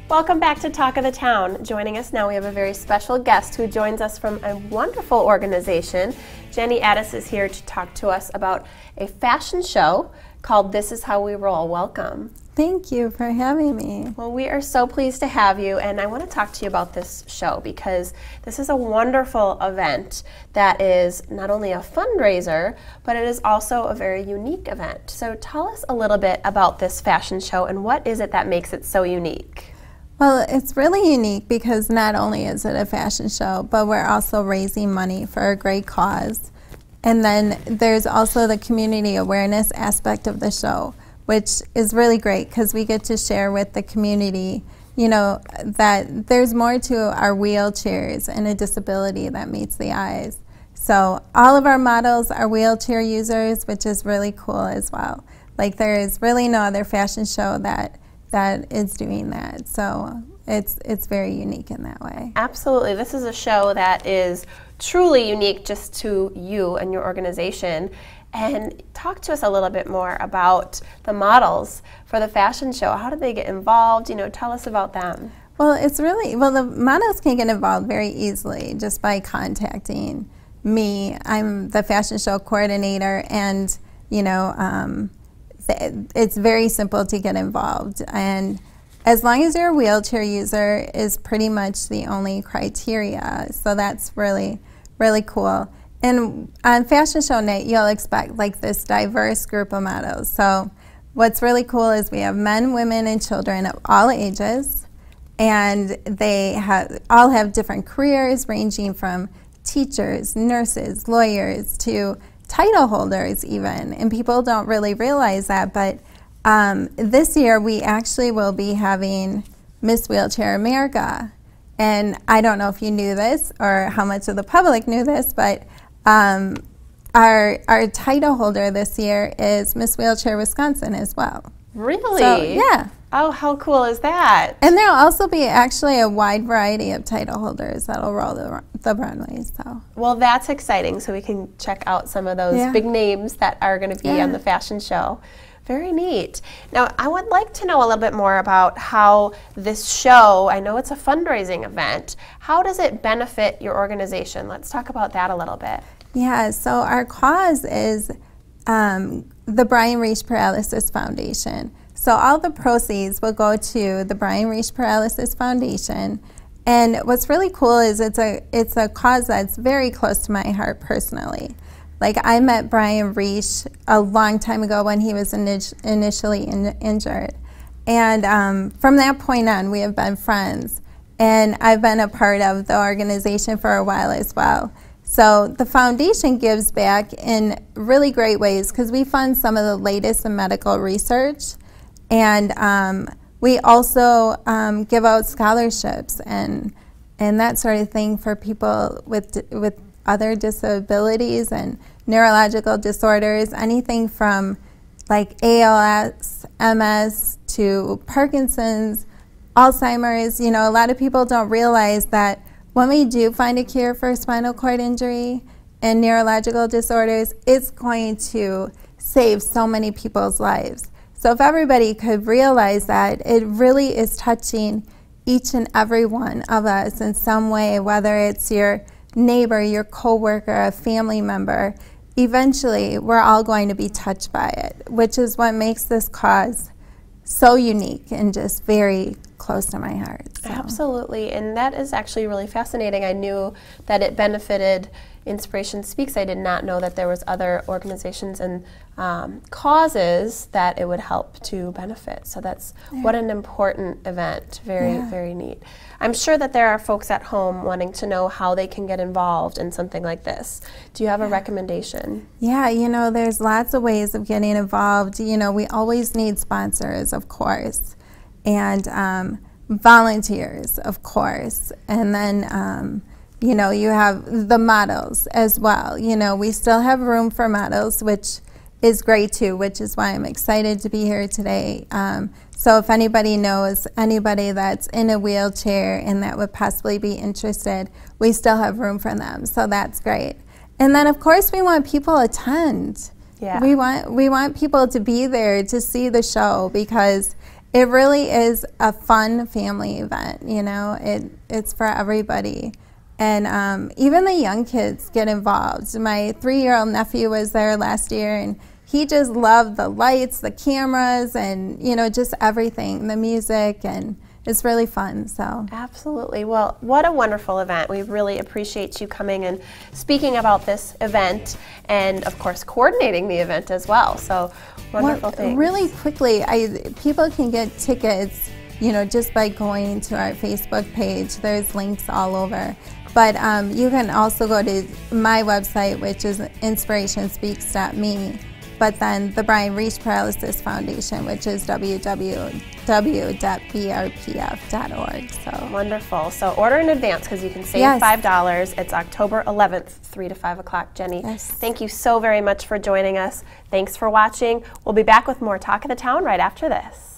Welcome back to Talk of the Town. Joining us now, we have a very special guest who joins us from a wonderful organization. Jenny Addis is here to talk to us about a fashion show called This Is How We Roll. Welcome. Thank you for having me. Well, we are so pleased to have you, and I want to talk to you about this show because this is a wonderful event that is not only a fundraiser, but it is also a very unique event. So tell us a little bit about this fashion show and what is it that makes it so unique? Well, it's really unique because not only is it a fashion show, but we're also raising money for a great cause. And then there's also the community awareness aspect of the show, which is really great because we get to share with the community, you know, that there's more to our wheelchairs and a disability that meets the eyes. So all of our models are wheelchair users, which is really cool as well. Like there is really no other fashion show that is doing that. So it's very unique in that way. Absolutely. This is a show that is truly unique just to you and your organization. And talk to us a little bit more about the models for the fashion show. How did they get involved? You know, tell us about them. Well, the models can get involved very easily just by contacting me. I'm the fashion show coordinator, and you know, it's very simple to get involved. And as long as you're a wheelchair user is pretty much the only criteria. So that's really, really cool. And on fashion show night, you'll expect like this diverse group of models. So what's really cool is we have men, women, and children of all ages, and they all have different careers ranging from teachers, nurses, lawyers, to title holders even. And people don't really realize that, but this year we actually will be having Miss Wheelchair America. And I don't know if you knew this or how much of the public knew this, but our title holder this year is Miss Wheelchair Wisconsin as well. Really? So, yeah. Oh, how cool is that? And there'll also be actually a wide variety of title holders that'll roll the runway. So. Well, that's exciting. So we can check out some of those big names that are going to be on the fashion show. Very neat. Now, I would like to know a little bit more about how this show, I know it's a fundraising event, how does it benefit your organization? Let's talk about that a little bit. Yeah, so our cause is the Brian Reich Paralysis Foundation. So all the proceeds will go to the Brian Reich Paralysis Foundation. And what's really cool is it's a cause that's very close to my heart personally. Like I met Brian Reich a long time ago when he was initially injured. And from that point on, we have been friends. And I've been a part of the organization for a while as well. So the foundation gives back in really great ways because we fund some of the latest in medical research. And we also give out scholarships and that sort of thing for people with other disabilities and neurological disorders, anything from like ALS, MS, to Parkinson's, Alzheimer's. You know, a lot of people don't realize that when we do find a cure for spinal cord injury and neurological disorders, it's going to save so many people's lives. So if everybody could realize that, it really is touching each and every one of us in some way, whether it's your neighbor, your coworker, a family member, eventually we're all going to be touched by it, which is what makes this cause so unique and just very close to my heart. So. Absolutely, and that is actually really fascinating. I knew that it benefited Inspiration Speaks. I did not know that there was other organizations and causes that it would help to benefit. So that's what an important event. Very, very neat. I'm sure that there are folks at home wanting to know how they can get involved in something like this. Do you have a recommendation? Yeah, you know, there's lots of ways of getting involved. You know, we always need sponsors, of course, and volunteers, of course, and then you know, you have the models as well. You know, we still have room for models, which is great too, which is why I'm excited to be here today. So if anybody knows anybody that's in a wheelchair and that would possibly be interested, we still have room for them, so that's great. And then of course we want people to attend. Yeah. We want people to be there to see the show because it really is a fun family event, you know. It's for everybody. And even the young kids get involved. My 3-year-old nephew was there last year, and he just loved the lights, the cameras, and, you know, just everything, the music, and it's really fun. So absolutely. Well, what a wonderful event. We really appreciate you coming and speaking about this event, and of course coordinating the event as well. So wonderful things. Really quickly, people can get tickets, you know, just by going to our Facebook page. There's links all over. But you can also go to my website, which is inspirationspeaks.me. But then the Brian Reach Paralysis Foundation, which is www.brpf.org. So wonderful. So order in advance because you can save $5. It's October 11th, 3 to 5 o'clock. Jenny, thank you so very much for joining us. Thanks for watching. We'll be back with more Talk of the Town right after this.